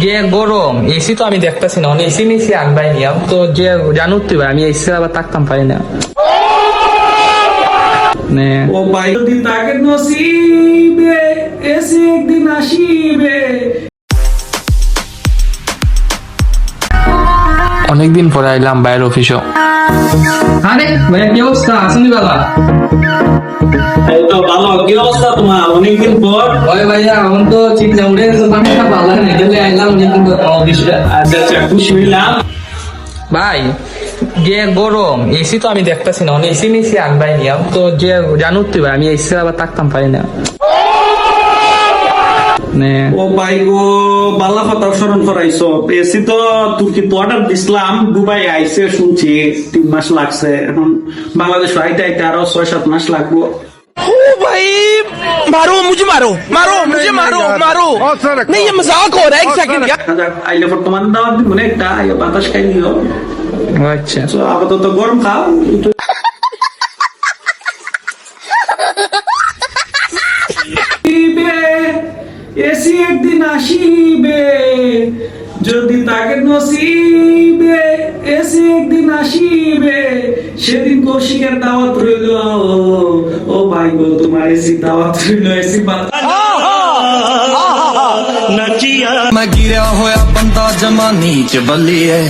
যে গরম এসি তো আমি দেখতেছি না, এসি মিসি আনবাই নিয়াম তো যে জানুত তুই আমি এসি আবার থাকতাম পারি না। ও ভাই যদি তাকে নসিবে এসে একদিন আসিবে। অনেকদিন পরে আইলাম বাইরের অফিসও। আরে ভাইয়া কি অবস্থা, আসেনি বাবা? এই তো ভালো, কি অবস্থা তোমার? অনেকদিন পর। ওই ভাইয়া এখন তো ঠিক না, উঠে গেছে পানিটা ভালো না গেলে আইলাম অনেকদিন পর অফিসে। আচ্ছা আচ্ছা, খুশি হইলাম। ভাই যে গরম এসি তো আমি দেখতেছি না, এসি মিসি আনবাই নিয়াম তো যে জানুত তুই আমি এসি আবার থাকতাম পারি না। ও ভাই গো, বালা কথা স্মরণ করাইছো। এসি তো তুর্কি তো অর্ডার দিছিলাম, দুবাই আইছে শুনছি 3 মাস লাগছে। এখন বাংলাদেশ আইতে আইতে আরো 6-7 মাস লাগবো। ओ भाई मारो मुझे, मारो मारो मुझे, मारो मारो नहीं, ये मजाक हो रहा है। एक सेकंड यार। আইলে বর্তমান দাওয়াত দিব না একটা, আইয়া বাতাস খাই নিও। আচ্ছা তো আপাতত গরম খাও। এসি একদিন আসিবে, যদি তাকে নসিবে এসি একদিন আসিবে, সেদিন কৌশিকের দাওয়াত রইল। ও ভাই গো, তোমার এসি দাওয়াত রইল, এসি मैं गिरा होया बंदा जमा नीच बल्ली है।